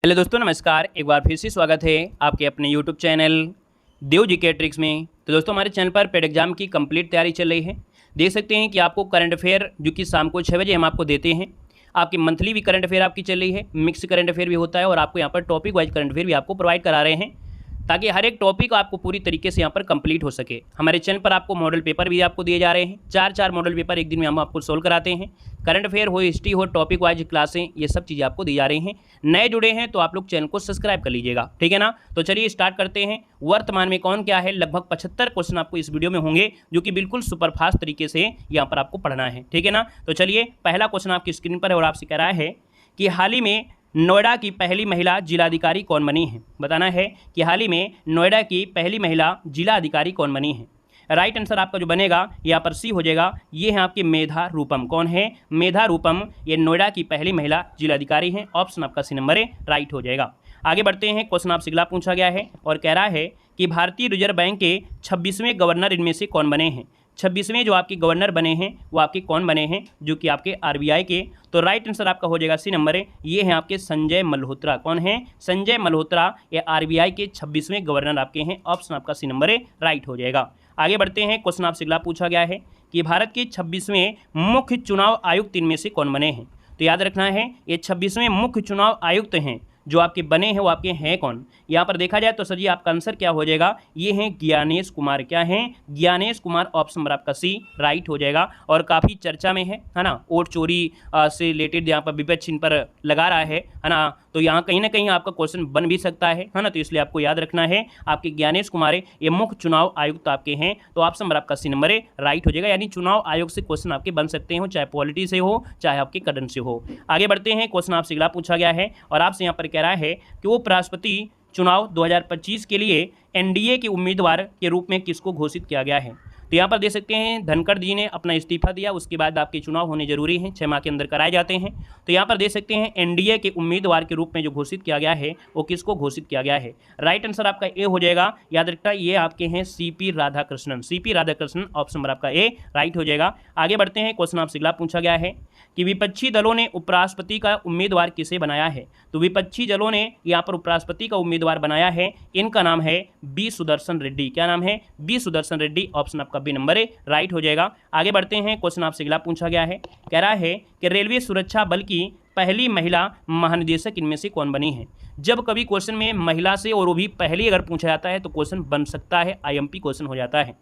Hello दोस्तों, नमस्कार। एक बार फिर से स्वागत है आपके अपने यूट्यूब चैनल देव जी के ट्रिक्स में। तो दोस्तों, हमारे चैनल पर पेड एग्जाम की कंप्लीट तैयारी चल रही है। देख सकते हैं कि आपको करंट अफेयर जो कि शाम को 6 बजे हम आपको देते हैं। आपकी मंथली भी करंट अफेयर आपकी चल रही है, मिक्स करंट अफेयर भी होता है और आपको यहाँ पर टॉपिक वाइज करंट अफेयर भी आपको प्रोवाइड करा रहे हैं ताकि हर एक टॉपिक आपको पूरी तरीके से यहाँ पर कंप्लीट हो सके। हमारे चैनल पर आपको मॉडल पेपर भी आपको दिए जा रहे हैं। चार मॉडल पेपर एक दिन में हम आपको सोल्व कराते हैं। करंट अफेयर हो, हिस्ट्री हो, टॉपिक वाइज क्लासें, ये सब चीज़ें आपको दी जा रही हैं। नए जुड़े हैं तो आप लोग चैनल को सब्सक्राइब कर लीजिएगा, ठीक है ना। तो चलिए स्टार्ट करते हैं। वर्तमान में कौन क्या है, लगभग 75 क्वेश्चन आपको इस वीडियो में होंगे जो कि बिल्कुल सुपरफास्ट तरीके से यहाँ पर आपको पढ़ना है, ठीक है ना। तो चलिए, पहला क्वेश्चन आपकी स्क्रीन पर है और आपसे कह रहा है कि हाल ही में नोएडा की पहली महिला जिलाधिकारी कौन बनी है। बताना है कि हाल ही में नोएडा की पहली महिला जिलाधिकारी कौन बनी है। राइट आंसर आपका जो बनेगा यहाँ पर सी हो जाएगा। ये है आपकी मेधा रूपम। कौन है? मेधा रूपम। ये नोएडा की पहली महिला जिलाधिकारी हैं। ऑप्शन आपका सी नंबर है, राइट हो जाएगा। आगे बढ़ते हैं। क्वेश्चन आपसे अगला पूछा गया है और कह रहा है कि भारतीय रिजर्व बैंक के 26वें गवर्नर इनमें से कौन बने हैं। 26वें जो आपके गवर्नर बने हैं वो आपके कौन बने हैं, जो कि आपके आरबीआई के। तो राइट आंसर आपका हो जाएगा सी नंबर है। ये हैं आपके संजय मल्होत्रा। कौन है? संजय मल्होत्रा। ये आरबीआई के 26वें गवर्नर आपके हैं। ऑप्शन आपका सी नंबर है, राइट हो जाएगा। आगे बढ़ते हैं। क्वेश्चन आपसे अगला पूछा गया है कि भारत के 26वें मुख्य चुनाव आयुक्त इनमें से कौन बने हैं। तो याद रखना है, ये 26वें मुख्य चुनाव आयुक्त हैं जो आपके बने हैं वो आपके हैं कौन। यहाँ पर देखा जाए तो सर जी आपका आंसर क्या हो जाएगा, ये हैं ज्ञानेश कुमार। क्या हैं? ज्ञानेश कुमार। ऑप्शन नंबर आपका सी, राइट हो जाएगा। और काफ़ी चर्चा में है ना, वोट चोरी से रिलेटेड यहाँ पर विपक्ष इन पर लगा रहा है ना। तो यहाँ कहीं ना कहीं आपका क्वेश्चन बन भी सकता है ना। तो इसलिए आपको याद रखना है, आपके ज्ञानेश कुमार ये मुख्य चुनाव आयुक्त आपके हैं। तो ऑप्शन नंबर आपका सी नंबर है, राइट हो जाएगा। यानी चुनाव आयोग से क्वेश्चन आपके बन सकते हो, चाहे पॉलिटी से हो चाहे आपके करंट से हो। आगे बढ़ते हैं। क्वेश्चन आपसे अगला पूछा गया है और आपसे यहाँ पर कह रहा है कि उपराष्ट्रपति चुनाव 2025 के लिए एनडीए के उम्मीदवार के रूप में किसको घोषित किया गया है। तो यहाँ पर देख सकते हैं धनखड़ जी ने अपना इस्तीफा दिया, उसके बाद आपके चुनाव होने जरूरी हैं, 6 माह के अंदर कराए जाते हैं। तो यहाँ पर देख सकते हैं एनडीए के उम्मीदवार के रूप में जो घोषित किया गया है वो किसको घोषित किया गया है। राइट आंसर आपका ए हो जाएगा। याद रखना, ये आपके हैं CP Radhakrishnan. CP Radhakrishnan. Option number आपका ए, राइट हो जाएगा। आगे बढ़ते हैं। क्वेश्चन आपसे अगला पूछा गया है कि विपक्षी दलों ने उपराष्ट्रपति का उम्मीदवार किसे बनाया है। तो विपक्षी दलों ने यहाँ पर उपराष्ट्रपति का उम्मीदवार बनाया है, इनका नाम है बी सुदर्शन रेड्डी। क्या नाम है? बी सुदर्शन रेड्डी। ऑप्शन आपका बी नंबर है, राइट हो जाएगा। आगे बढ़ते हैं। क्वेश्चन आपसे अगला पूछा गया है, कह रहा है कि रेलवे सुरक्षा बल की पहली महिला महानिदेशक इनमें से कौन बनी है। जब कभी क्वेश्चन में महिला से और वो भी पहली अगर पूछा जाता है तो क्वेश्चन बन सकता है, आईएमपी क्वेश्चन हो जाता है।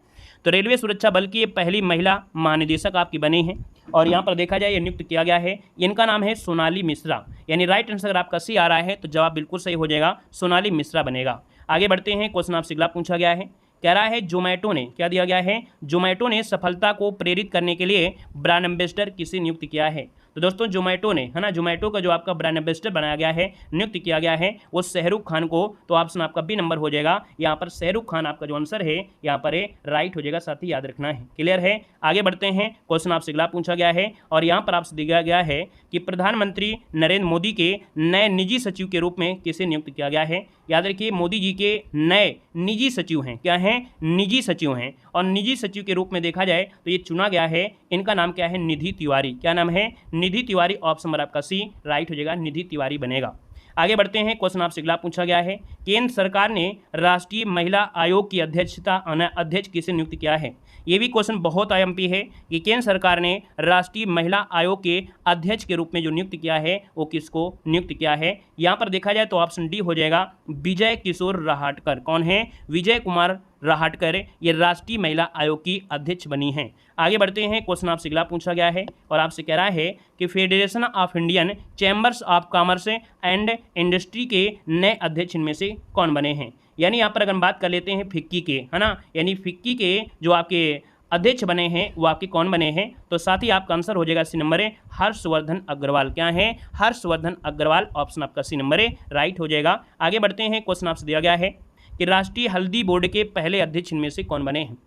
तो रेलवे सुरक्षा बल की ये पहली महिला महानिदेशक आपकी बनी है और यहाँ पर देखा जाए ये नियुक्त किया गया है, इनका नाम है सोनाली मिश्रा। यानी राइट आंसर आपका सी आ रहा है, तो जवाब बिल्कुल सही हो जाएगा, सोनाली मिश्रा बनेगा। आगे बढ़ते हैं। क्वेश्चन आपसे अगला पूछा गया है, कह रहा है जोमेटो ने, क्या दिया गया है, जोमेटो ने सफलता को प्रेरित करने के लिए ब्रांड एम्बेसडर किसे नियुक्त किया है। तो दोस्तों जोमेटो ने, है ना, जोमेटो का जो आपका ब्रांड एम्बेसडर बनाया गया है, नियुक्त किया गया है वो शाहरुख खान को। तो ऑप्शन आपका बी नंबर हो जाएगा। यहाँ पर शाहरुख खान आपका जो आंसर है यहाँ पर है, राइट हो जाएगा। साथ ही याद रखना है, क्लियर है। आगे बढ़ते हैं। क्वेश्चन आपसे अगला पूछा गया है और यहाँ पर आपसे दिया गया है कि प्रधानमंत्री नरेंद्र मोदी के नए निजी सचिव के रूप में किसे नियुक्त किया गया है। याद रखिए, मोदी जी के नए निजी सचिव हैं। क्या हैं? निजी सचिव हैं। और निजी सचिव के रूप में देखा जाए तो ये चुना गया है, इनका नाम क्या है, निधि तिवारी। क्या नाम है? निधि तिवारी। ऑप्शन नंबर आपका सी, राइट हो जाएगा, निधि तिवारी बनेगा। आगे बढ़ते हैं। क्वेश्चन आपसे अगला पूछा गया है, केंद्र सरकार ने राष्ट्रीय महिला आयोग की अध्यक्ष किसे नियुक्त किया है। ये भी क्वेश्चन बहुत आईएमपी है कि केंद्र सरकार ने राष्ट्रीय महिला आयोग के अध्यक्ष के रूप में जो नियुक्त किया है वो किसको नियुक्त किया है। यहाँ पर देखा जाए तो ऑप्शन डी हो जाएगा, विजय किशोर रहाटकर। कौन है? विजय कुमार रहाटकर। ये राष्ट्रीय महिला आयोग की अध्यक्ष बनी हैं। आगे बढ़ते हैं। क्वेश्चन आपसे अगला पूछा गया है और आपसे कह रहा है कि federation of Indian chambers of commerce and industry के नए अध्यक्ष इनमें से कौन बने हैं। यानी यहाँ पर अगर हम बात कर लेते हैं फिक्की के, है ना, यानी फिक्की के जो आपके अध्यक्ष बने हैं वो आपके कौन बने हैं। तो साथ ही आपका आंसर हो जाएगा सी नंबर है, हर्षवर्धन अग्रवाल। क्या है? हर्षवर्धन अग्रवाल। ऑप्शन आपका सी नंबर है, राइट हो जाएगा। आगे बढ़ते हैं। क्वेश्चन आपसे दिया गया है कि राष्ट्रीय हल्दी बोर्ड के पहले अध्यक्ष इनमें से कौन बने हैं।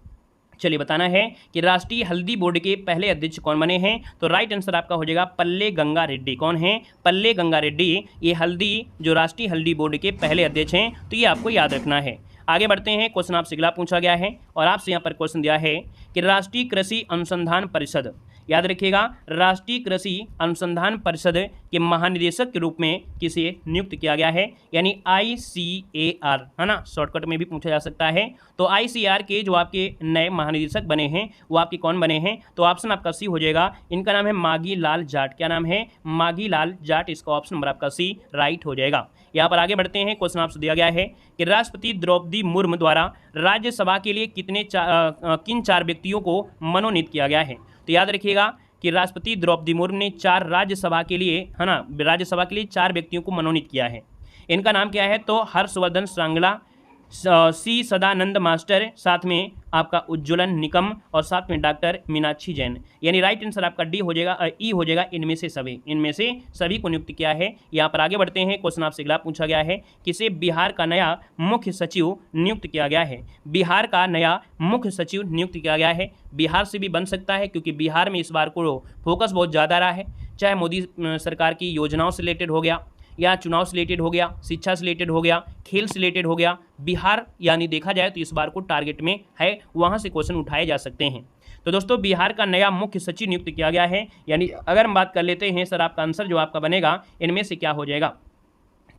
चलिए बताना है कि राष्ट्रीय हल्दी बोर्ड के पहले अध्यक्ष कौन बने हैं। तो राइट आंसर आपका हो जाएगा पल्ले गंगा रेड्डी। कौन है? पल्ले गंगा रेड्डी। ये हल्दी जो राष्ट्रीय हल्दी बोर्ड के पहले अध्यक्ष हैं, तो ये आपको याद रखना है। आगे बढ़ते हैं। क्वेश्चन आपसे अगला पूछा गया है और आपसे यहाँ पर क्वेश्चन दिया है कि राष्ट्रीय कृषि अनुसंधान परिषद, याद रखिएगा, राष्ट्रीय कृषि अनुसंधान परिषद कि महानिदेशक के रूप में किसे नियुक्त किया गया है, यानी ICAR, है ना, शॉर्टकट में भी पूछा जा सकता है। तो ICAR के जो आपके नए महानिदेशक बने हैं वो आपके कौन बने हैं, तो ऑप्शन आपका सी हो जाएगा। इनका नाम है मागी लाल जाट। क्या नाम है? मागी लाल जाट। इसका ऑप्शन नंबर आपका सी राइट हो जाएगा। यहाँ पर आगे बढ़ते हैं। क्वेश्चन आपसे दिया गया है कि राष्ट्रपति द्रौपदी मुर्मू द्वारा राज्यसभा के लिए किन 4 व्यक्तियों को मनोनीत किया गया है। तो याद रखिएगा कि राष्ट्रपति द्रौपदी मुर्मू ने 4 राज्यसभा के लिए, है ना, राज्यसभा के लिए 4 व्यक्तियों को मनोनीत किया है। इनका नाम क्या है? तो हर्षवर्धन श्रृंगला, सी सदानंद मास्टर, साथ में आपका उज्ज्वलन निकम और साथ में डॉक्टर मीनाक्षी जैन। यानी राइट आंसर आपका डी हो जाएगा, ई हो जाएगा, इनमें से सभी को नियुक्त किया है। यहाँ पर आगे बढ़ते हैं। क्वेश्चन आपसे अगला पूछा गया है, किसे बिहार का नया मुख्य सचिव नियुक्त किया गया है। बिहार का नया मुख्य सचिव नियुक्त किया गया है। बिहार से भी बन सकता है क्योंकि बिहार में इस बार को फोकस बहुत ज़्यादा रहा है, चाहे मोदी सरकार की योजनाओं से रिलेटेड हो गया, या चुनाव से रिलेटेड हो गया, शिक्षा से रिलेटेड हो गया, खेल से रिलेटेड हो गया। बिहार यानी देखा जाए तो इस बार को टारगेट में है, वहाँ से क्वेश्चन उठाए जा सकते हैं। तो दोस्तों बिहार का नया मुख्य सचिव नियुक्त किया गया है। यानी अगर हम बात कर लेते हैं सर, आपका आंसर जो आपका बनेगा इनमें से क्या हो जाएगा।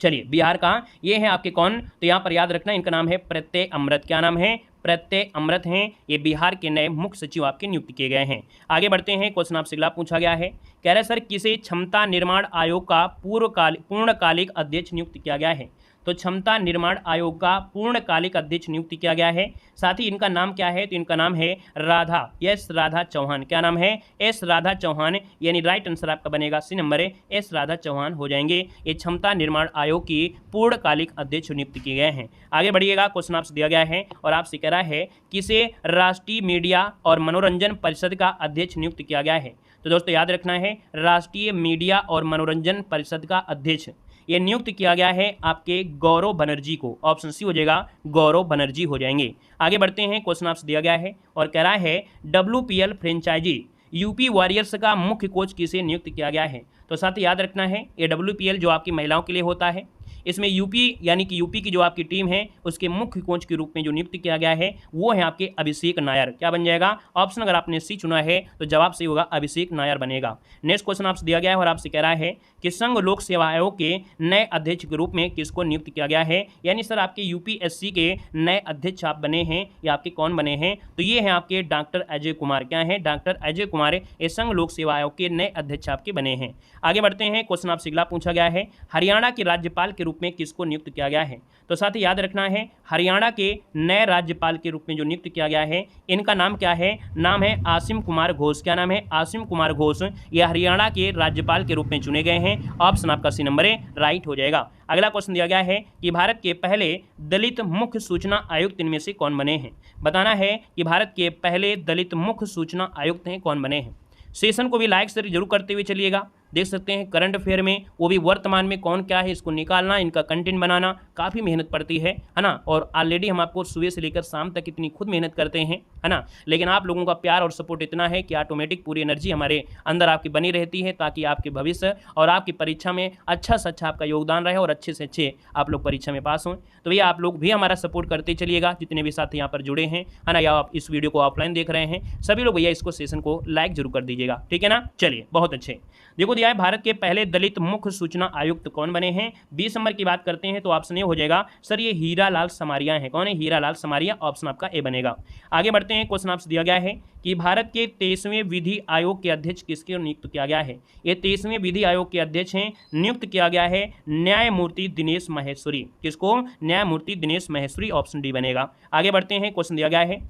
चलिए, बिहार का ये है आपके कौन, तो यहाँ पर याद रखना इनका नाम है प्रत्यय अमृत। क्या नाम है? प्रत्यय अमृत हैं। ये बिहार के नए मुख्य सचिव आपके नियुक्त किए गए हैं। आगे बढ़ते हैं। क्वेश्चन आपसे अगला पूछा गया है, कह रहे सर किसे क्षमता निर्माण आयोग का पूर्णकालिक अध्यक्ष नियुक्त किया गया है। तो क्षमता निर्माण आयोग का पूर्णकालिक अध्यक्ष नियुक्त किया गया है। साथ ही इनका नाम क्या है, तो इनका नाम है राधा, एस राधा चौहान। क्या नाम है? एस राधा चौहान। यानी राइट आंसर आपका बनेगा सी नंबर है, एस राधा चौहान हो जाएंगे। ये क्षमता निर्माण आयोग की पूर्णकालिक अध्यक्ष नियुक्त किए गए हैं। आगे बढ़िएगा। क्वेश्चन आपसे दिया गया है और आपसे कह रहा है किसे राष्ट्रीय मीडिया और मनोरंजन परिषद का अध्यक्ष नियुक्त किया गया है। तो दोस्तों याद रखना है, राष्ट्रीय मीडिया और मनोरंजन परिषद का अध्यक्ष ये नियुक्त किया गया है आपके गौरव बनर्जी को। ऑप्शन सी हो जाएगा, गौरव बनर्जी हो जाएंगे। आगे बढ़ते हैं। क्वेश्चन आपसे दिया गया है और कह रहा है WPL फ्रेंचाइजी यूपी वॉरियर्स का मुख्य कोच किसे नियुक्त किया गया है। तो साथ ही याद रखना है, ये WPL जो आपकी महिलाओं के लिए होता है, इसमें यूपी यानी कि यूपी की जो आपकी टीम है उसके मुख्य कोच के रूप में जो नियुक्त किया गया है वो है आपके अभिषेक नायर। क्या बन जाएगा? ऑप्शन अगर आपने सी चुना है तो जवाब सही होगा, अभिषेक नायर बनेगा। नेक्स्ट क्वेश्चन आपसे दिया गया है और आपसे कह रहा है कि संघ लोक सेवा आयोग के नए अध्यक्ष के रूप में किसको नियुक्त किया गया है। यानी सर आपके UPSC के नए अध्यक्ष आप बने हैं, या आपके कौन बने हैं, तो ये हैं आपके डॉक्टर अजय कुमार। क्या है? डॉक्टर अजय कुमार ये संघ लोक सेवा आयोग के नए अध्यक्ष आपके बने हैं। आगे बढ़ते हैं। क्वेश्चन आपसे अगला पूछा गया है, हरियाणा के राज्यपाल के रूप में किसको नियुक्त किया गया है। तो साथ ही याद रखना है, हरियाणा के नए राज्यपाल के रूप में जो नियुक्त किया गया है इनका नाम क्या है? नाम है आसिम कुमार घोष। क्या नाम है? आसिम कुमार घोष। ये हरियाणा के राज्यपाल के रूप में चुने गए हैं। ऑप्शन आपका सी नंबर है, राइट हो जाएगा। अगला क्वेश्चन दिया गया है कि भारत के पहले दलित मुख्य सूचना आयुक्त इनमें से कौन बने हैं। बताना है कि भारत के पहले दलित मुख्य सूचना आयुक्त हैं कौन बने हैं। सेशन को भी लाइक से जरूर करते हुए चलिएगा। देख सकते हैं करंट अफेयर में वो भी वर्तमान में कौन क्या है इसको निकालना, इनका कंटेंट बनाना काफ़ी मेहनत पड़ती है ना। और ऑलरेडी हम आपको सुबह से लेकर शाम तक इतनी खुद मेहनत करते हैं, है ना, लेकिन आप लोगों का प्यार और सपोर्ट इतना है कि ऑटोमेटिक पूरी एनर्जी हमारे अंदर आपकी बनी रहती है, ताकि आपके भविष्य और आपकी परीक्षा में अच्छा से अच्छा आपका योगदान रहे और अच्छे से अच्छे आप लोग परीक्षा में पास हों। तो भैया आप लोग भी हमारा सपोर्ट करते चलिएगा, जितने भी साथी यहाँ पर जुड़े हैं, है ना, या आप इस वीडियो को ऑफलाइन देख रहे हैं, सभी लोग भैया इसको सेशन को लाइक जरूर कर दीजिएगा, ठीक है ना। चलिए, बहुत अच्छे। देखो दिया है भारत के पहले दलित मुख्य सूचना आयुक्त कौन बने हैं। 20 नंबर की बात करते हैं तो ऑप्शन ए हो जाएगा सर, ये हीरालाल समारिया हैं। कौन है? हीरालाल समारिया। ऑप्शन आपका ए बनेगा। आगे बढ़ते हैं। क्वेश्चन आपसे दिया गया है कि भारत के 23वें विधि आयोग के अध्यक्ष किसके नियुक्त किया गया है। ये 23वें विधि आयोग के अध्यक्ष हैं, नियुक्त किया गया है न्यायमूर्ति दिनेश माहेश्वरी। किसको? न्यायमूर्ति दिनेश माहेश्वरी। ऑप्शन डी बनेगा। आगे बढ़ते हैं। क्वेश्चन दिया गया है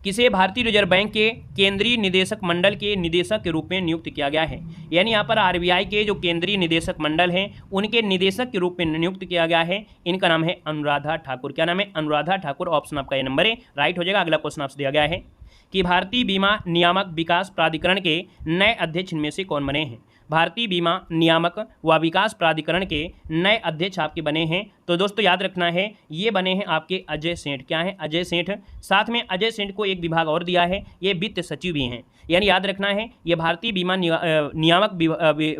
किसे भारतीय रिजर्व बैंक के केंद्रीय निदेशक मंडल के निदेशक के रूप में नियुक्त किया गया है। यानी यहाँ पर RBI के जो केंद्रीय निदेशक मंडल हैं उनके निदेशक के रूप में नियुक्त किया गया है। इनका नाम है अनुराधा ठाकुर। क्या नाम है? अनुराधा ठाकुर। ऑप्शन आपका ये नंबर है, राइट हो जाएगा। अगला क्वेश्चन आपसे दिया गया है कि भारतीय बीमा नियामक विकास प्राधिकरण के नए अध्यक्ष इनमें से कौन बने हैं। भारतीय बीमा नियामक व विकास प्राधिकरण के नए अध्यक्ष आपके बने हैं। तो दोस्तों याद रखना है, ये बने हैं आपके अजय सेठ। क्या है? अजय सेठ। साथ में अजय सेठ को एक विभाग और दिया है, ये वित्त सचिव भी हैं। यानी याद रखना है, ये भारतीय बीमा नियामक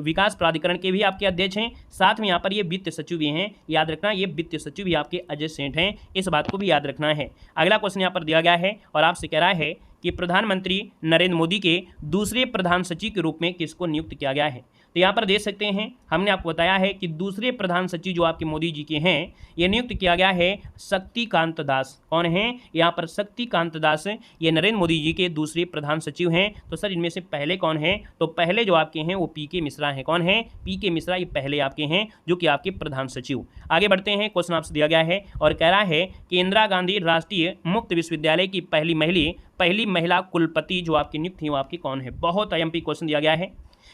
विकास प्राधिकरण के भी आपके अध्यक्ष हैं, साथ में यहाँ पर ये वित्त सचिव भी हैं। याद रखना, ये वित्त सचिव भी आपके अजय सेठ हैं, इस बात को भी याद रखना है। अगला क्वेश्चन यहाँ पर दिया गया है और आपसे कह रहा है कि प्रधानमंत्री नरेंद्र मोदी के दूसरे प्रधान सचिव के रूप में किसको नियुक्त किया गया है। तो यहाँ पर देख सकते हैं हमने आपको बताया है कि दूसरे प्रधान सचिव जो आपके मोदी जी के हैं ये नियुक्त किया गया है शक्तिकांत दास। कौन है यहाँ पर? शक्तिकांत दास, ये नरेंद्र मोदी जी के दूसरे प्रधान सचिव हैं। तो सर इनमें से पहले कौन है? तो पहले जो आपके हैं वो पी के मिश्रा हैं। कौन है? पी के मिश्रा, ये पहले आपके हैं जो कि आपके प्रधान सचिव। आगे बढ़ते हैं, क्वेश्चन आपसे दिया गया है और कह रहा है कि इंदिरा गांधी राष्ट्रीय मुक्त विश्वविद्यालय की पहली महिला कुलपति जो आपकी नियुक्त थी वो आपकी कौन है? बहुत आईएमपी क्वेश्चन दिया गया है।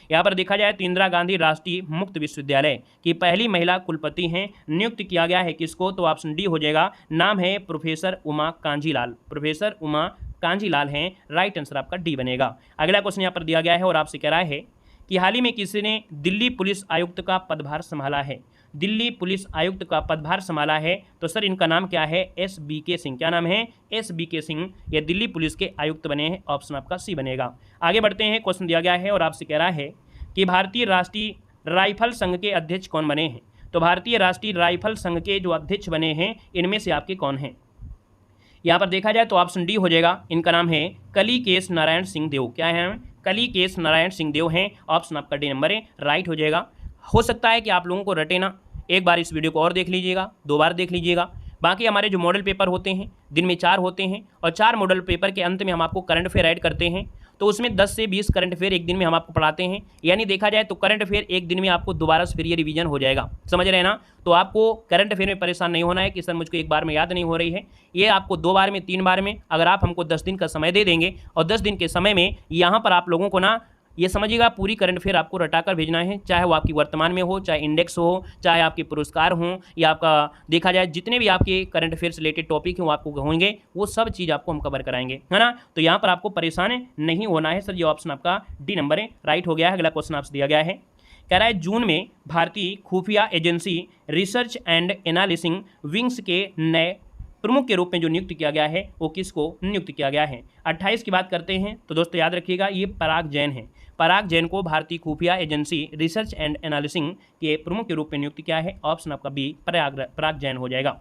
यहाँ पर देखा जाए तो इंदिरा गांधी राष्ट्रीय मुक्त विश्वविद्यालय की पहली महिला कुलपति हैं, नियुक्त किया गया है किसको? तो ऑप्शन डी हो जाएगा। नाम है प्रोफेसर उमा कांजीलाल। प्रोफेसर उमा कांजीलाल हैं, राइट आंसर आपका डी बनेगा। अगला क्वेश्चन यहाँ पर दिया गया है और आपसे कह रहा है कि हाल ही में किसने दिल्ली पुलिस आयुक्त का पदभार संभाला है? दिल्ली पुलिस आयुक्त का पदभार संभाला है। तो सर इनका नाम क्या है? SBK सिंह। क्या नाम है? SBK सिंह, ये दिल्ली पुलिस के आयुक्त बने हैं। ऑप्शन आपका सी बनेगा। आगे बढ़ते हैं, क्वेश्चन दिया गया है और आपसे कह रहा है कि भारतीय राष्ट्रीय राइफल संघ के अध्यक्ष कौन बने हैं? तो भारतीय राष्ट्रीय राइफल संघ के जो अध्यक्ष बने हैं इनमें से आपके कौन हैं? यहाँ पर देखा जाए तो ऑप्शन डी हो जाएगा। इनका नाम है कलीकेश नारायण सिंह देव। क्या है? कलीकेश नारायण सिंह देव हैं। ऑप्शन आपका डी नंबर है, राइट हो जाएगा। हो सकता है कि आप लोगों को रटे ना, एक बार इस वीडियो को और देख लीजिएगा, 2 बार देख लीजिएगा। बाकी हमारे जो मॉडल पेपर होते हैं दिन में 4 होते हैं और 4 मॉडल पेपर के अंत में हम आपको करंट अफेयर ऐड करते हैं। तो उसमें 10 से 20 करंट अफेयर एक दिन में हम आपको पढ़ाते हैं। यानी देखा जाए तो करंट अफेयर एक दिन में आपको दोबारा से फिर ये रिवीजन हो जाएगा। समझ रहे हैं ना? तो आपको करंट अफेयर में परेशान नहीं होना है कि सर मुझको एक बार में याद नहीं हो रही है। ये आपको 2 बार में, 3 बार में, अगर आप हमको 10 दिन का समय दे देंगे और 10 दिन के समय में यहाँ पर आप लोगों को ना ये समझिएगा पूरी करंट अफेयर आपको रटाकर भेजना है, चाहे वो आपकी वर्तमान में हो, चाहे इंडेक्स हो, चाहे आपके पुरस्कार हों, या आपका देखा जाए जितने भी आपके करंट अफेयर से रिलेटेड टॉपिक हैं वो आपको होंगे, वो सब चीज़ आपको हम कवर कराएंगे, है ना? तो यहाँ पर आपको परेशान नहीं होना है। सर ये ऑप्शन आपका डी नंबर है, राइट हो गया है। अगला क्वेश्चन आपसे दिया गया है, कह रहा है जून में भारतीय खुफिया agency research and analysis wings के नए प्रमुख के रूप में जो नियुक्त किया गया है वो किसको नियुक्त किया गया है? 28 की बात करते हैं तो दोस्तों याद रखिएगा ये पराग जैन है। पराग जैन को भारतीय खुफिया एजेंसी रिसर्च एंड एनालिसिस के प्रमुख के रूप में नियुक्त किया है। ऑप्शन आपका बी पराग जैन हो जाएगा।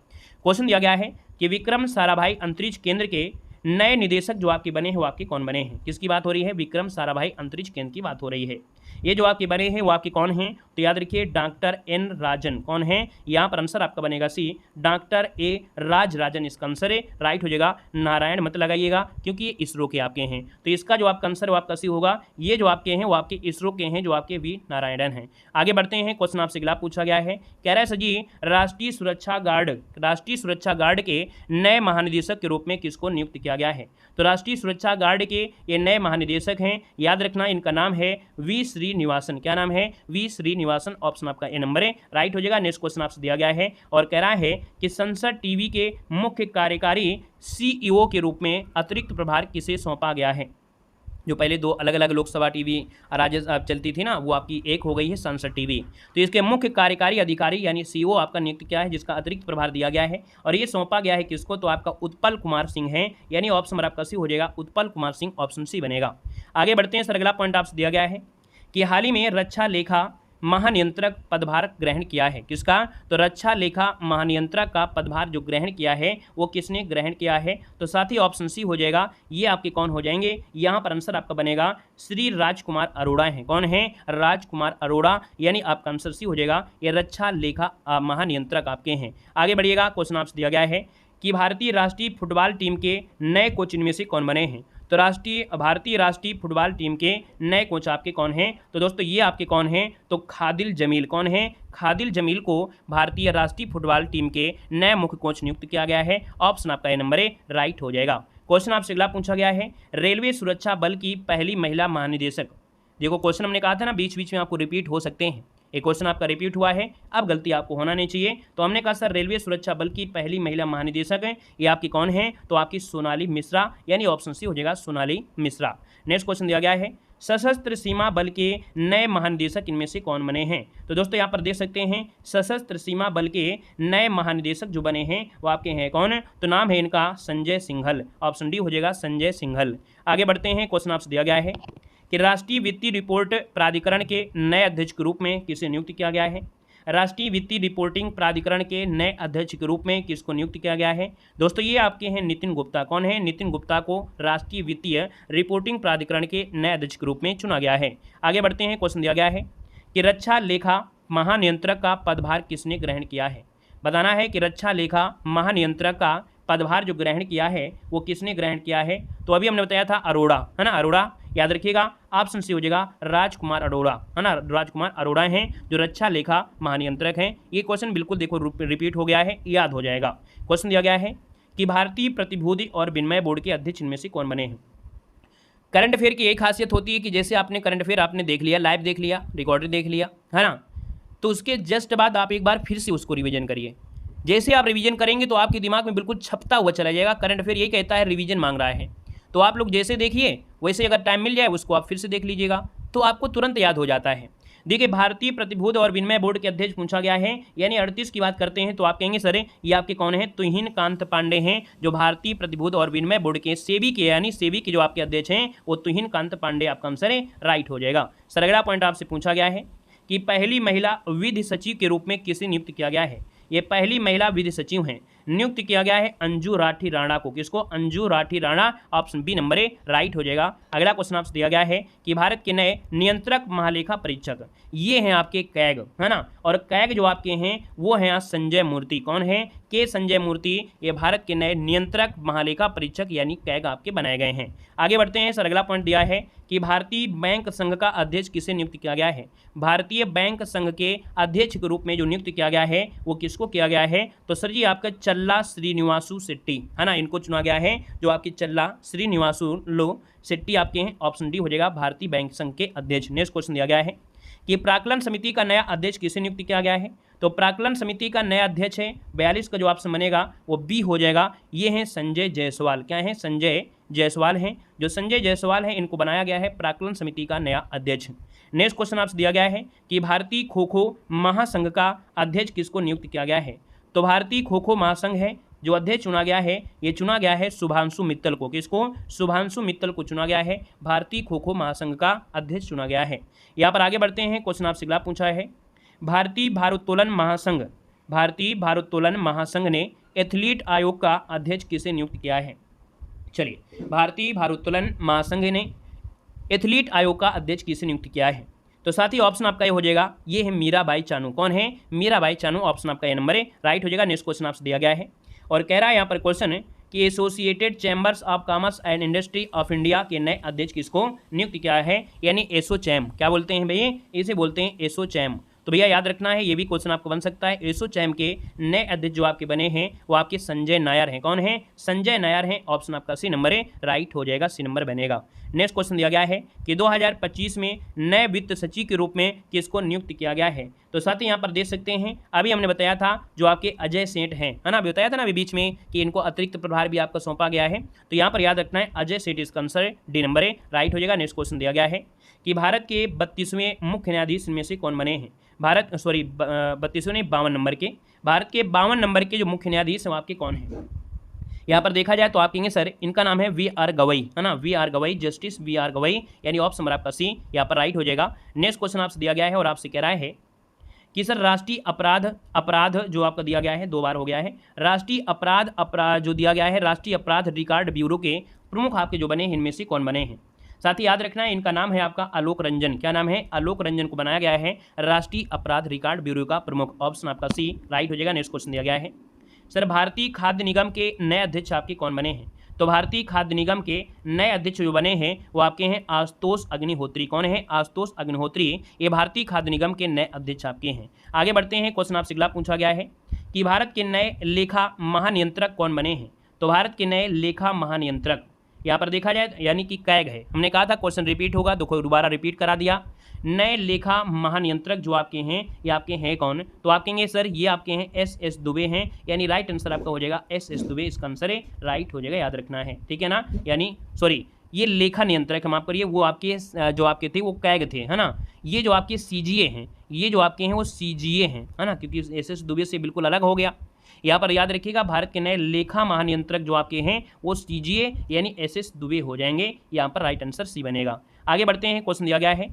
क्वेश्चन दिया गया है कि विक्रम साराभाई अंतरिक्ष केंद्र के नए निदेशक जो आपके बने हैं वो आपके कौन बने हैं? किसकी बात हो रही है? विक्रम साराभाई अंतरिक्ष केंद्र की बात हो रही है। ये जो आपके बने हैं वो आपके कौन हैं? तो याद रखिए डॉक्टर एन राजन। कौन है? यहाँ पर आंसर आपका बनेगा सी, डॉक्टर ए राजन इसका आंसर है, राइट हो जाएगा। नारायण मत लगाइएगा क्योंकि ये इसरो के आपके हैं, तो इसका जो आपका आंसर वो आपका सी होगा। ये जो आपके हैं वो आपके इसरो के हैं जो आपके वी नारायणन हैं। आगे बढ़ते हैं, क्वेश्चन आपसे अगला पूछा गया है, कह रहा है सर जी राष्ट्रीय सुरक्षा गार्ड के नए महानिदेशक के रूप में किसको नियुक्त किया गया है? तो राष्ट्रीय सुरक्षा गार्ड के ये नए महानिदेशक हैं, याद रखना इनका नाम है वी श्रीनिवासन। क्या नाम है? वी श्रीनिवासन। ऑप्शन आपका ए नंबर है, राइट हो जाएगा। नेक्स्ट क्वेश्चन आपसे दिया गया है और कह रहा है कि संसद टीवी के मुख्य कार्यकारी CEO के रूप में अतिरिक्त प्रभार किसे सौंपा गया है? जो पहले 2 अलग अलग लोकसभा टीवी राज्य चलती थी ना, वो आपकी एक हो गई है संसद टीवी। तो इसके मुख्य कार्यकारी अधिकारी यानी CEO आपका नियुक्त किया है, जिसका अतिरिक्त प्रभार दिया गया है और ये सौंपा गया है किसको? तो आपका उत्पल कुमार सिंह है, यानी ऑप्शन नंबर आपका सी हो जाएगा, उत्पल कुमार सिंह। ऑप्शन सी बनेगा। आगे बढ़ते हैं सर, अगला पॉइंट आपसे दिया गया है कि हाल ही में रक्षा लेखा महानियंत्रक पदभार ग्रहण किया है। किसका? तो रक्षा लेखा महानियंत्रक का पदभार जो ग्रहण किया है वो किसने ग्रहण किया है? तो साथ ही ऑप्शन सी हो जाएगा। ये आपके कौन हो जाएंगे? यहाँ पर आंसर आपका बनेगा श्री राजकुमार अरोड़ा हैं। कौन है? राजकुमार अरोड़ा, यानी आपका आंसर सी हो जाएगा। ये रक्षा लेखा महानियंत्रक आपके हैं। आगे बढ़िएगा, क्वेश्चन आपसे दिया गया है कि भारतीय राष्ट्रीय फुटबॉल टीम के नए कोच इनमें से कौन बने हैं? तो भारतीय राष्ट्रीय फुटबॉल टीम के नए कोच आपके कौन हैं? तो दोस्तों ये आपके कौन हैं? तो खादिल जमील। कौन है? खादिल जमील को भारतीय राष्ट्रीय फुटबॉल टीम के नए मुख्य कोच नियुक्त किया गया है। ऑप्शन आपका ए नंबर है, राइट हो जाएगा। क्वेश्चन आपसे अगला पूछा गया है, रेलवे सुरक्षा बल की पहली महिला महानिदेशक। देखो क्वेश्चन हमने कहा था ना बीच बीच में आपको रिपीट हो सकते हैं, एक क्वेश्चन आपका रिपीट हुआ है, अब गलती आपको होना नहीं चाहिए। तो हमने कहा सर रेलवे सुरक्षा बल की पहली महिला महानिदेशक है, ये आपकी कौन है? तो आपकी सोनाली मिश्रा, यानी ऑप्शन सी हो जाएगा सोनाली मिश्रा। नेक्स्ट क्वेश्चन दिया गया है, सशस्त्र सीमा बल के नए महानिदेशक इनमें से कौन बने हैं? तो दोस्तों यहाँ पर देख सकते हैं सशस्त्र सीमा बल के नए महानिदेशक जो बने हैं वो आपके हैं कौन? तो नाम है इनका संजय सिंघल। ऑप्शन डी हो जाएगा संजय सिंघल। आगे बढ़ते हैं, क्वेश्चन आपसे दिया गया है कि राष्ट्रीय वित्तीय रिपोर्ट प्राधिकरण के नए अध्यक्ष के रूप में किसे नियुक्त किया गया है? राष्ट्रीय वित्तीय रिपोर्टिंग प्राधिकरण के नए अध्यक्ष के रूप में किसको नियुक्त किया गया है? दोस्तों ये आपके हैं नितिन गुप्ता। कौन है? नितिन गुप्ता को राष्ट्रीय वित्तीय रिपोर्टिंग प्राधिकरण के नए अध्यक्ष के रूप में चुना गया है। आगे बढ़ते हैं, क्वेश्चन दिया गया है कि रक्षा लेखा महानियंत्रक का पदभार किसने ग्रहण किया है। बताना है कि रक्षा लेखा महानियंत्रक का पदभार जो ग्रहण किया है वो किसने ग्रहण किया है। तो अभी हमने बताया था अरोड़ा, है ना, अरोड़ा याद रखिएगा, ऑप्शन सी हो जाएगा राजकुमार अरोड़ा, है ना, राजकुमार अरोड़ा हैं जो रक्षा लेखा महानियंत्रक हैं। ये क्वेश्चन बिल्कुल देखो रिपीट हो गया है, याद हो जाएगा। क्वेश्चन दिया गया है कि भारतीय प्रतिभूति और विनिमय बोर्ड के अध्यक्ष इनमें से कौन बने हैं। करंट अफेयर की एक खासियत होती है कि जैसे आपने करंट अफेयर आपने देख लिया, लाइव देख लिया, रिकॉर्डेड देख लिया, है ना, तो उसके जस्ट बाद आप एक बार फिर से उसको रिवीजन करिए। जैसे आप रिवीजन करेंगे तो आपके दिमाग में बिल्कुल छपता हुआ चला जाएगा। करंट अफेयर यही कहता है रिवीजन मांग रहा है, तो आप लोग जैसे देखिए वैसे अगर टाइम मिल जाए उसको आप फिर से देख लीजिएगा तो आपको तुरंत याद हो जाता है। देखिए भारतीय प्रतिभूति और विनिमय बोर्ड के अध्यक्ष पूछा गया है, यानी 38 की बात करते हैं तो आप कहेंगे सर ये आपके कौन है, तुहिन कांत पांडे हैं जो भारतीय प्रतिभूति और विनिमय बोर्ड के सेबी के, यानी सेबी के जो आपके अध्यक्ष हैं वो तुहिन कांत पांडे आपका आंसर है, राइट हो जाएगा। सर अगला पॉइंट आपसे पूछा गया है कि पहली महिला विधि सचिव के रूप में किसे नियुक्त किया गया है। ये पहली महिला विधि सचिव हैं, नियुक्त किया गया है अंजू राठी राणा को। किसको, Anju Rathi Rana, option B number A right हो जाएगा। अगला क्वेश्चन आपसे दिया गया है कि भारत के नए नियंत्रक महालेखा परीक्षक ये हैं आपके कैग, है ना, और कैग जो आपके हैं वो हैं संजय मूर्ति। कौन है, के संजय मूर्ति, ये भारत के नए नियंत्रक महालेखा परीक्षक यानी कैग आपके बनाए गए हैं। आगे बढ़ते हैं सर, अगला पॉइंट दिया है कि भारतीय बैंक संघ का अध्यक्ष किसे नियुक्त किया गया है। भारतीय बैंक संघ के अध्यक्ष के रूप में जो नियुक्त किया गया है वो किसको किया गया है, तो सर जी आपका चल्ला श्रीनिवासु शेट्टी, है ना, इनको चुना गया है जो आपकी चल्ला श्रीनिवासु शेट्टी आपके हैं, ऑप्शन डी हो जाएगा भारतीय बैंक संघ के अध्यक्ष। नेक्स्ट क्वेश्चन दिया गया है कि प्राक्कलन समिति का नया अध्यक्ष किसे नियुक्त किया गया है। तो प्राक्कलन समिति का नया अध्यक्ष है 42 का जो ऑप्शन बनेगा वो बी हो जाएगा। ये हैं संजय जायसवाल, क्या है, संजय जायसवाल हैं, जो संजय जायसवाल हैं इनको बनाया गया है प्राक्कलन समिति का नया अध्यक्ष। नेक्स्ट क्वेश्चन आपसे दिया गया है कि भारतीय खो खो महासंघ का अध्यक्ष किसको नियुक्त किया गया है। तो भारतीय खो खो महासंघ है जो अध्यक्ष चुना गया है, ये चुना गया है शुभांशु मित्तल को। किसको, शुभांशु मित्तल को चुना गया है, भारतीय खो खो महासंघ का अध्यक्ष चुना गया है। यहाँ पर आगे बढ़ते हैं, क्वेश्चन आपसे अगला पूछा है भारतीय भारोत्तोलन महासंघ, भारतीय भारोत्तोलन महासंघ ने एथलीट आयोग का अध्यक्ष किसे नियुक्त किया है। चलिए, भारतीय भारोत्तोलन महासंघ ने एथलीट आयोग का अध्यक्ष किसे नियुक्त किया है। तो साथ ही ऑप्शन आपका ये हो जाएगा, ये है मीराबाई चानू। कौन है, मीराबाई चानू, ऑप्शन आपका ये नंबर है, राइट हो जाएगा। नेक्स्ट क्वेश्चन आपसे दिया गया है और कह रहा है यहाँ पर क्वेश्चन है कि associated chambers of commerce and industry of India के नए अध्यक्ष किसको नियुक्त किया है, यानी एसोचैम। क्या बोलते हैं भैया, इसे बोलते हैं एसोचैम। तो भैया याद रखना है, ये भी क्वेश्चन आपको बन सकता है। एसोचैम के नए अध्यक्ष जो आपके बने हैं वो आपके संजय नायर हैं। कौन है, संजय नायर हैं, ऑप्शन आपका सी नंबर है, राइट हो जाएगा, सी नंबर बनेगा। नेक्स्ट क्वेश्चन दिया गया है कि 2025 में नए वित्त सचिव के रूप में किसको नियुक्त किया गया है। तो साथ ही यहाँ पर देख सकते हैं, अभी हमने बताया था जो आपके अजय सेठ हैं, है ना, अभी बताया था ना अभी बीच में कि इनको अतिरिक्त प्रभार भी आपको सौंपा गया है। तो यहाँ पर याद रखना है अजय सेठ इसका आंसर डी नंबर है, राइट हो जाएगा। नेक्स्ट क्वेश्चन दिया गया है कि भारत के 32वें मुख्य न्यायाधीश में से कौन बने हैं। 32वें नहीं 52 नंबर के, भारत के 52 नंबर के जो मुख्य न्यायाधीश हैं आपके कौन हैं। यहाँ पर देखा जाए तो आप कहेंगे सर इनका नाम है वी आर गवई, है ना, V R Gavai, justice V R Gavai, यानी ऑप्शन नंबर आपका सी यहाँ पर राइट हो जाएगा। नेक्स्ट क्वेश्चन आपसे दिया गया है और आपसे कह रहा है कि सर राष्ट्रीय अपराध जो आपका दिया गया है 2 बार हो गया है, राष्ट्रीय अपराध जो दिया गया है राष्ट्रीय अपराध रिकॉर्ड ब्यूरो के प्रमुख आपके जो बने हैं इनमें से कौन बने हैं। साथ ही याद रखना है इनका नाम है आपका आलोक रंजन। क्या नाम है, आलोक रंजन को बनाया गया है राष्ट्रीय अपराध रिकॉर्ड ब्यूरो का प्रमुख, ऑप्शन आपका सी राइट हो जाएगा। नेक्स्ट क्वेश्चन दिया गया है सर भारतीय खाद्य निगम के नए अध्यक्ष आपके कौन बने हैं। तो भारतीय खाद्य निगम के नए अध्यक्ष जो बने हैं वो आपके हैं आशुतोष अग्निहोत्री। कौन है, आशुतोष अग्निहोत्री, ये भारतीय खाद्य निगम के नए अध्यक्ष आपके हैं। आगे बढ़ते हैं, क्वेश्चन आपसे अगला पूछा गया है कि भारत के नए लेखा महानियंत्रक कौन बने हैं। तो भारत के नए लेखा महानियंत्रक यहाँ पर देखा जाए यानी कि कैग है। हमने कहा था क्वेश्चन रिपीट होगा तो दोबारा रिपीट करा दिया। नए लेखा महानियंत्रक जो आपके हैं ये आपके हैं कौन, तो आप कहेंगे सर ये आपके हैं एस दुबे हैं, यानी राइट आंसर आपका हो जाएगा एस दुबे, इसका आंसर है, राइट हो जाएगा, याद रखना है, ठीक है ना। यानी सॉरी ये लेखा नियंत्रक हम आप करिए वो आपके जो आपके थे वो कैग थे, है ना। ये जो आपके सीजीए हैं, ये जो आपके हैं वो सीजीए हैं, है ना, क्योंकि एस दुबे से बिल्कुल अलग हो गया। यहाँ पर याद रखिएगा भारत के नए लेखा महानियंत्रक जो आपके हैं वो सीजीए यानी एस दुबे हो जाएंगे। यहाँ पर राइट आंसर सी बनेगा। आगे बढ़ते हैं, क्वेश्चन दिया गया है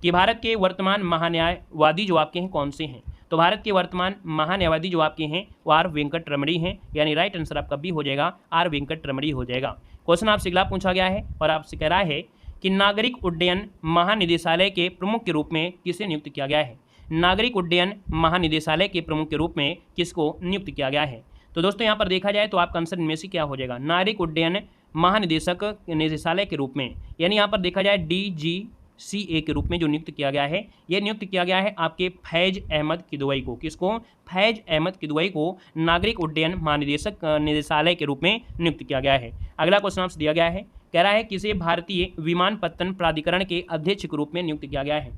कि भारत के वर्तमान महान्यायवादी जो आपके हैं कौन से हैं। तो भारत के वर्तमान महान्यायवादी जो आपके हैं वो आर वेंकट रमणी हैं, यानी राइट आंसर आपका बी हो जाएगा, आर वेंकट रमणी हो जाएगा। क्वेश्चन आपसे अगला पूछा गया है और आपसे कह रहा है कि नागरिक उड्डयन महानिदेशालय के प्रमुख के रूप में किसे नियुक्त किया गया है। नागरिक उड्डयन महानिदेशालय के प्रमुख के रूप में किसको नियुक्त किया गया है। तो दोस्तों यहाँ पर देखा जाए तो आपका आंसर इनमें से क्या हो जाएगा, नागरिक उड्डयन महानिदेशक निदेशालय के रूप में, यानी यहाँ पर देखा जाए DGCA के रूप में जो नियुक्त किया गया है, ये नियुक्त किया गया है आपके फैज अहमद किदवई को। किसको? फैज अहमद किदवई को नागरिक उड्डयन महानिदेशक निदेशालय के रूप में नियुक्त किया गया है। अगला क्वेश्चन आपसे दिया गया है, कह रहा है किसे भारतीय विमानपत्तन प्राधिकरण के अध्यक्ष के रूप में नियुक्त किया गया है।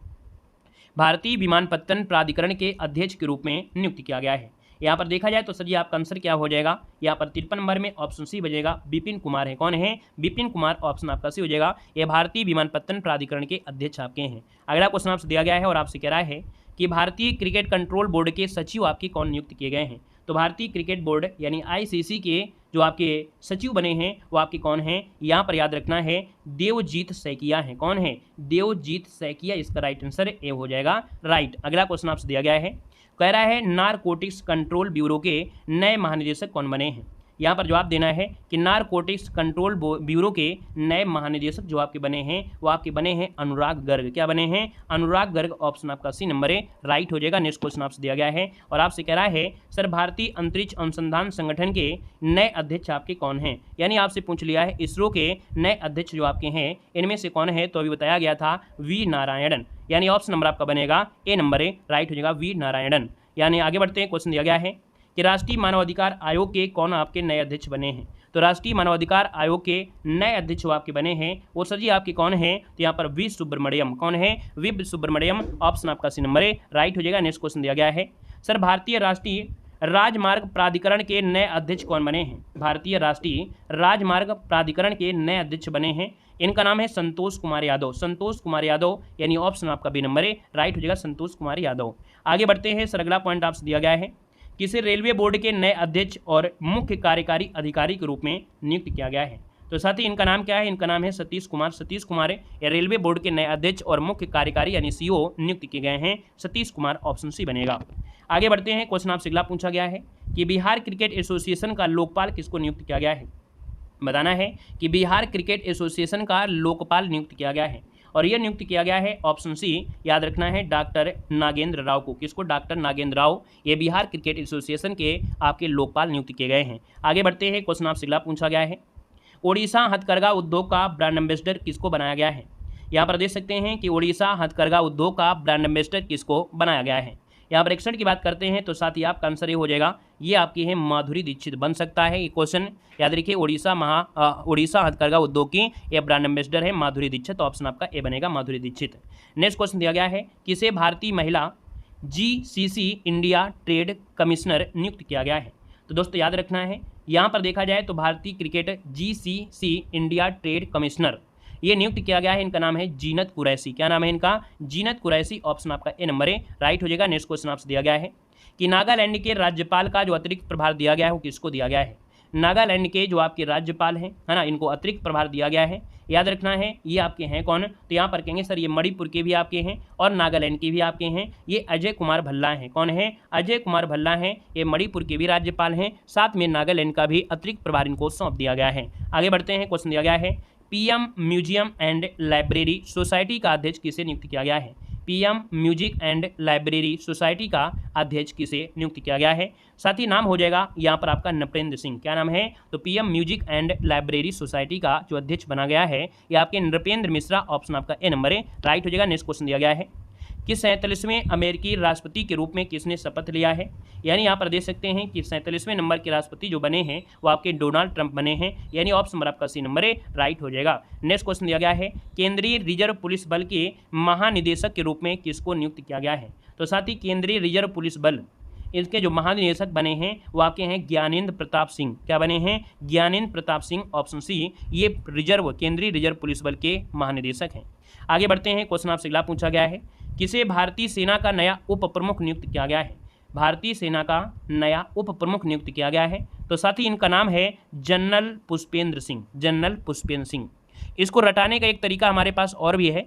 भारतीय विमानपत्तन प्राधिकरण के अध्यक्ष के रूप में नियुक्त किया गया है। यहाँ पर देखा जाए तो सर जी आपका आंसर क्या हो जाएगा, यहाँ पर 53 नंबर में ऑप्शन सी बजेगा, विपिन कुमार है। कौन है? विपिन कुमार, ऑप्शन आपका सी हो जाएगा। ये भारतीय विमानपत्तन प्राधिकरण के अध्यक्ष आपके हैं। अगला क्वेश्चन आपसे दिया गया है और आपसे कह रहा है कि भारतीय क्रिकेट कंट्रोल बोर्ड के सचिव आपके कौन नियुक्त किए गए हैं। तो भारतीय क्रिकेट बोर्ड यानी ICC के जो आपके सचिव बने हैं वो आपके कौन हैं, यहाँ पर याद रखना है देवजीत सैकिया हैं। कौन है? देवजीत सैकिया, इसका राइट आंसर ए हो जाएगा, राइट। अगला क्वेश्चन आपसे दिया गया है, कह रहा है नारकोटिक्स कंट्रोल ब्यूरो के नए महानिदेशक कौन बने हैं। यहाँ पर जवाब देना है कि नारकोटिक्स कंट्रोल ब्यूरो के नए महानिदेशक जो आपके बने हैं वो आपके बने हैं अनुराग गर्ग। क्या बने हैं? अनुराग गर्ग, ऑप्शन आपका सी नंबर है, राइट हो जाएगा। नेक्स्ट क्वेश्चन आपसे दिया गया है और आपसे कह रहा है सर भारतीय अंतरिक्ष अनुसंधान संगठन के नए अध्यक्ष आपके कौन हैं। यानी आपसे पूछ लिया है इसरो के नए अध्यक्ष जो आपके हैं इनमें से कौन है, तो अभी बताया गया था वी नारायणन, यानी ऑप्शन नंबर आपका बनेगा ए नंबर है, राइट हो जाएगा, वी नारायणन। यानी आगे बढ़ते हैं, क्वेश्चन दिया गया है कि राष्ट्रीय मानवाधिकार आयोग के कौन आपके नए अध्यक्ष बने हैं। तो राष्ट्रीय मानवाधिकार आयोग के नए अध्यक्ष जो आपके बने हैं वो सर जी आपके कौन हैं, तो यहाँ पर वी सुब्रमण्यम। कौन है? वी सुब्रमण्यम, ऑप्शन आपका सी नंबर है, राइट हो जाएगा। नेक्स्ट क्वेश्चन दिया गया है, सर भारतीय राष्ट्रीय राजमार्ग प्राधिकरण के नए अध्यक्ष कौन बने हैं। भारतीय राष्ट्रीय राजमार्ग प्राधिकरण के नए अध्यक्ष बने हैं, इनका नाम है संतोष कुमार यादव। संतोष कुमार यादव, यानी ऑप्शन आपका बी नंबर है, राइट हो जाएगा, संतोष कुमार यादव। आगे बढ़ते हैं सर, अगला पॉइंट आपसे दिया गया है, किसे रेलवे बोर्ड के नए अध्यक्ष और मुख्य कार्यकारी अधिकारी के रूप में नियुक्त किया गया है। तो साथ ही इनका नाम क्या है, इनका नाम है सतीश कुमार। सतीश कुमार या रेलवे बोर्ड के नए अध्यक्ष और मुख्य कार्यकारी यानी CO नियुक्त किए गए हैं, सतीश कुमार, ऑप्शन सी बनेगा। आगे बढ़ते हैं, क्वेश्चन आपसे अगला पूछा गया है कि बिहार क्रिकेट एसोसिएशन का लोकपाल किसको नियुक्त किया गया है। बताना है कि बिहार क्रिकेट एसोसिएशन का लोकपाल नियुक्त किया गया है और यह नियुक्त किया गया है, ऑप्शन सी याद रखना है, डॉक्टर नागेंद्र राव को। किसको? डॉक्टर नागेंद्र राव, ये बिहार क्रिकेट एसोसिएशन के आपके लोकपाल नियुक्त किए गए हैं। आगे बढ़ते हैं, क्वेश्चन आपसे अगला पूछा गया है, ओडिशा हथकरघा उद्योग का ब्रांड एम्बेसडर किसको बनाया गया है। यहाँ पर देख सकते हैं कि ओडिशा हथकरघा उद्योग का ब्रांड एम्बेसडर किसको बनाया गया है। यहाँ पर एक्शन की बात करते हैं तो साथ ही आपका आंसर ये हो जाएगा, ये आपकी है माधुरी दीक्षित बन सकता है। ये क्वेश्चन याद रखिए, ओडिशा हथकरघा उद्योग की ये ब्रांड एम्बेसडर है माधुरी दीक्षित, ऑप्शन आपका ए बनेगा, माधुरी दीक्षित। नेक्स्ट क्वेश्चन दिया गया है, किसे भारतीय महिला GCC इंडिया ट्रेड कमिश्नर नियुक्त किया गया है। तो दोस्तों याद रखना है, यहाँ पर देखा जाए तो भारतीय cricket GCC India trade commissioner ये नियुक्त किया गया है, इनका नाम है जीनत कुरैशी। क्या नाम है इनका? जीनत कुरैशी, ऑप्शन आपका ए नंबर है, राइट हो जाएगा। नेक्स्ट क्वेश्चन आपसे दिया गया है कि नागालैंड के राज्यपाल का जो अतिरिक्त प्रभार दिया गया है वो किसको दिया गया है। नागालैंड के जो आपके राज्यपाल हैं, है ना, इनको अतिरिक्त प्रभार दिया गया है। याद रखना है ये आपके हैं कौन, तो यहाँ पर कहेंगे सर ये मणिपुर के भी आपके हैं और नागालैंड के भी आपके हैं, ये अजय कुमार भल्ला हैं। कौन है? अजय कुमार भल्ला हैं, ये मणिपुर के भी राज्यपाल हैं, साथ में नागालैंड का भी अतिरिक्त प्रभार इनको सौंप दिया गया है। आगे बढ़ते हैं, क्वेश्चन दिया गया है, PM museum and library society का अध्यक्ष किसे नियुक्त किया गया है। PM music and library society का अध्यक्ष किसे नियुक्त किया गया है। साथ ही नाम हो जाएगा यहाँ पर आपका नृपेंद्र सिंह। क्या नाम है? तो PM music and library society का जो अध्यक्ष बना गया है ये आपके नृपेंद्र मिश्रा, ऑप्शन आपका ए नंबर है, राइट हो जाएगा। नेक्स्ट क्वेश्चन दिया गया है कि 47वें अमेरिकी राष्ट्रपति के रूप में किसने शपथ लिया है। यानी यहाँ पर देख सकते हैं कि 47वें नंबर के राष्ट्रपति जो बने हैं वो आपके डोनाल्ड ट्रंप बने हैं, यानी ऑप्शन नंबर आपका सी नंबर है, राइट हो जाएगा। नेक्स्ट क्वेश्चन दिया गया है, केंद्रीय रिजर्व पुलिस बल के महानिदेशक के रूप में किसको नियुक्त किया गया है। तो साथ ही केंद्रीय रिजर्व पुलिस बल इसके जो महानिदेशक बने हैं वो आपके हैं ज्ञानेंद्र प्रताप सिंह। क्या बने हैं? ज्ञानेंद्र प्रताप सिंह, ऑप्शन सी, ये केंद्रीय रिजर्व पुलिस बल के महानिदेशक हैं। आगे बढ़ते हैं, क्वेश्चन आपसे अगला पूछा गया है, किसे भारतीय सेना का नया उप प्रमुख नियुक्त किया गया है। भारतीय सेना का नया उप प्रमुख नियुक्त किया गया है, तो साथ ही इनका नाम है जनरल पुष्पेंद्र सिंह। जनरल पुष्पेंद्र सिंह, इसको रटाने का एक तरीका हमारे पास और भी है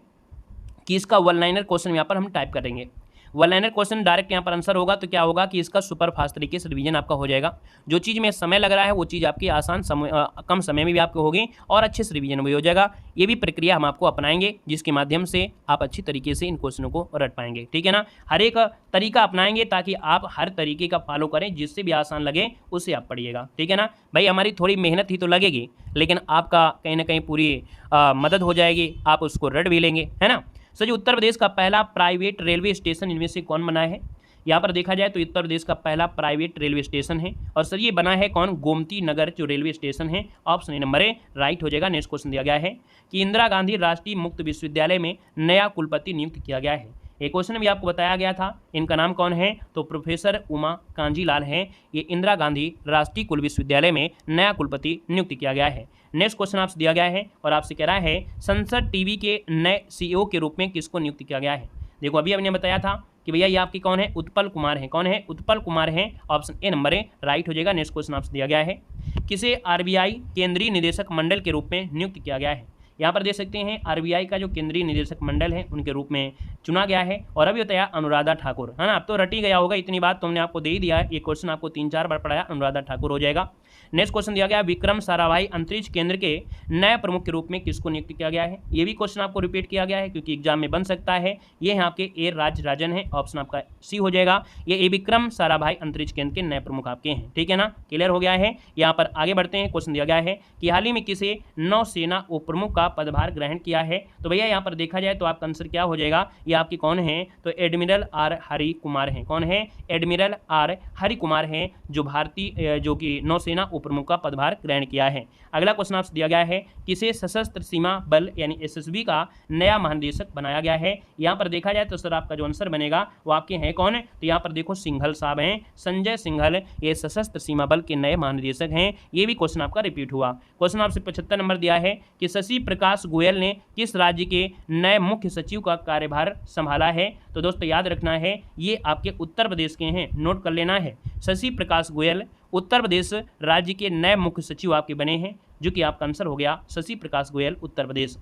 कि इसका वन लाइनर क्वेश्चन यहाँ पर हम टाइप करेंगे। वन लाइनर क्वेश्चन डायरेक्ट यहाँ पर आंसर होगा तो क्या होगा कि इसका सुपर फास्ट तरीके से रिवीजन आपका हो जाएगा। जो चीज़ में समय लग रहा है वो चीज़ आपकी आसान कम समय में भी आपको होगी और अच्छे से रिवीजन भी हो जाएगा। ये भी प्रक्रिया हम आपको अपनाएंगे जिसके माध्यम से आप अच्छी तरीके से इन क्वेश्चनों को रट पाएंगे, ठीक है ना। हर एक तरीका अपनाएंगे ताकि आप हर तरीके का फॉलो करें, जिससे भी आसान लगे उससे आप पढ़िएगा, ठीक है ना। भाई हमारी थोड़ी मेहनत ही तो लगेगी, लेकिन आपका कहीं ना कहीं पूरी मदद हो जाएगी, आप उसको रट भी लेंगे, है ना। सर जी उत्तर प्रदेश का पहला प्राइवेट रेलवे स्टेशन इनमें से कौन बना है? यहाँ पर देखा जाए तो उत्तर प्रदेश का पहला प्राइवेट रेलवे स्टेशन है और सर ये बना है कौन? गोमती नगर जो रेलवे स्टेशन है। ऑप्शन नंबर ए राइट हो जाएगा। नेक्स्ट क्वेश्चन दिया गया है कि इंदिरा गांधी राष्ट्रीय मुक्त विश्वविद्यालय में नया कुलपति नियुक्त किया गया है। एक क्वेश्चन भी आपको बताया गया था, इनका नाम कौन है? तो प्रोफेसर उमा कांजीलाल हैं। ये इंदिरा गांधी राष्ट्रीय कुल विश्वविद्यालय में नया कुलपति नियुक्त किया गया है। नेक्स्ट क्वेश्चन आपसे दिया गया है और आपसे कह रहा है संसद टीवी के नए सीईओ के रूप में किसको नियुक्त किया गया है? देखो अभी हमने बताया था कि भैया ये आपके कौन है? उत्पल कुमार है। कौन है? उत्पल कुमार हैं। Option A number A right हो जाएगा। नेक्स्ट क्वेश्चन आपसे दिया गया है किसे आरबीआई केंद्रीय निदेशक मंडल के रूप में नियुक्त किया गया है? यहाँ पर देख सकते हैं आरबीआई का जो केंद्रीय निदेशक मंडल है उनके रूप में चुना गया है और अभी बताया अनुराधा ठाकुर, है ना। अब तो रट ही गया होगा, इतनी बात तो हमने आपको दे ही दिया है। ये क्वेश्चन आपको 3-4 बार पढ़ाया, अनुराधा ठाकुर हो जाएगा। नेक्स्ट क्वेश्चन दिया गया विक्रम साराभाई अंतरिक्ष केंद्र के नए प्रमुख के रूप में किसको नियुक्त किया गया है? ये भी क्वेश्चन आपको रिपीट किया गया है क्योंकि एग्जाम में बन सकता है। ये है आपके ए राजराजन है। ऑप्शन आपका सी हो जाएगा। ये ए विक्रम साराभाई अंतरिक्ष केंद्र के नए प्रमुख आपके हैं, ठीक है ना। क्लियर हो गया है। यहाँ पर आगे बढ़ते हैं। क्वेश्चन दिया गया है कि हाल ही में किसे नौसेना उप प्रमुख का पदभार ग्रहण किया है? तो भैया यहाँ पर देखा जाए तो आपका आंसर क्या हो जाएगा? ये आपके कौन है? तो एडमिरल आर हरि कुमार हैं। कौन है? एडमिरल आर हरि कुमार हैं जो भारतीय जो कि नौसेना उप प्रमुख का पदभार ग्रहण किया है। अगला क्वेश्चन आपसे दिया गया है किसे सशस्त्र सीमा बल यानी एसएसबी का नया महानिदेशक बनाया गया है? यहाँ पर देखा जाए तो सर आपका जो आंसर बनेगा वो आपके हैं कौन? तो यहाँ पर देखो सिंघल साहब हैं, संजय सिंघल, ये सशस्त्र सीमा बल के नए महानिदेशक हैं। ये भी क्वेश्चन आपका रिपीट हुआ। क्वेश्चन आपसे 75 नंबर दिया है कि शशि प्रकाश गोयल ने किस राज्य के नए मुख्य सचिव का कार्यभार संभाला है? तो दोस्तों याद रखना है ये आपके उत्तर प्रदेश के हैं, नोट कर लेना है। शशि प्रकाश गोयल उत्तर प्रदेश राज्य के नए मुख्य सचिव आपके बने हैं, जो कि आपका आंसर हो गया शशि प्रकाश गोयल उत्तर प्रदेश।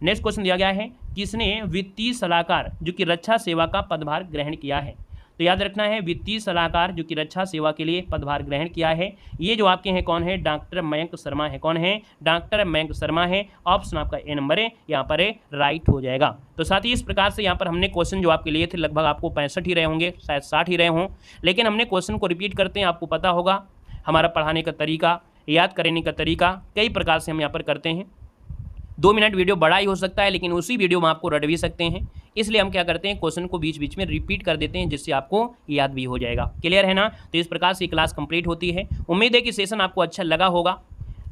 नेक्स्ट क्वेश्चन दिया गया है किसने वित्तीय सलाहकार जो कि रक्षा सेवा का पदभार ग्रहण किया है? तो याद रखना है वित्तीय सलाहकार जो कि रक्षा सेवा के लिए पदभार ग्रहण किया है, ये जो आपके हैं कौन है? डॉक्टर मयंक शर्मा है। कौन है? डॉक्टर मयंक शर्मा है। ऑप्शन आपका ए नंबर है यहाँ पर राइट हो जाएगा। तो साथ ही इस प्रकार से यहाँ पर हमने क्वेश्चन जो आपके लिए थे लगभग आपको 65 ही रहे होंगे, शायद 60 ही रहे हों, लेकिन हमने क्वेश्चन को रिपीट करते हैं। आपको पता होगा हमारा पढ़ाने का तरीका, याद करने का तरीका कई प्रकार से हम यहाँ पर करते हैं। 2 मिनट वीडियो बड़ा ही हो सकता है लेकिन उसी वीडियो में आपको रट भी सकते हैं, इसलिए हम क्या करते हैं क्वेश्चन को बीच बीच में रिपीट कर देते हैं जिससे आपको याद भी हो जाएगा। क्लियर है ना। तो इस प्रकार से क्लास कंप्लीट होती है। उम्मीद है कि सेशन आपको अच्छा लगा होगा,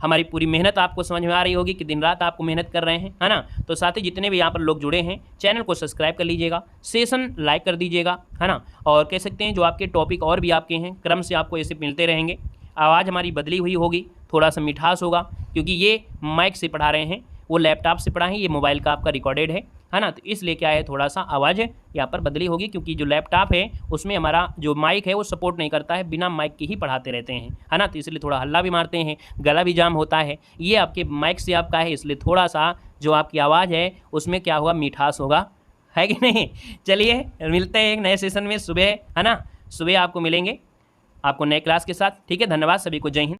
हमारी पूरी मेहनत आपको समझ में आ रही होगी कि दिन रात आपको मेहनत कर रहे हैं, है ना। तो साथ ही जितने भी यहाँ पर लोग जुड़े हैं चैनल को सब्सक्राइब कर लीजिएगा, सेशन लाइक कर दीजिएगा, है ना। और कह सकते हैं जो आपके टॉपिक और भी आपके हैं क्रम से आपको ऐसे मिलते रहेंगे। आवाज़ हमारी बदली हुई होगी, थोड़ा सा मिठास होगा क्योंकि ये माइक से पढ़ा रहे हैं, वो लैपटॉप से पढ़ा है, ये मोबाइल का आपका रिकॉर्डेड है ना। तो इसलिए क्या है थोड़ा सा आवाज़ यहाँ पर बदली होगी क्योंकि जो लैपटॉप है उसमें हमारा जो माइक है वो सपोर्ट नहीं करता है, बिना माइक के ही पढ़ाते रहते हैं, है ना। तो इसलिए थोड़ा हल्ला भी मारते हैं, गला भी जाम होता है। ये आपके माइक से आपका है, इसलिए थोड़ा सा जो आपकी आवाज़ है उसमें क्या होगा? मिठास होगा, है कि नहीं। चलिए मिलते हैं एक नए सेशन में सुबह, है ना। सुबह आपको मिलेंगे आपको नए क्लास के साथ, ठीक है। धन्यवाद सभी को, जय हिंद।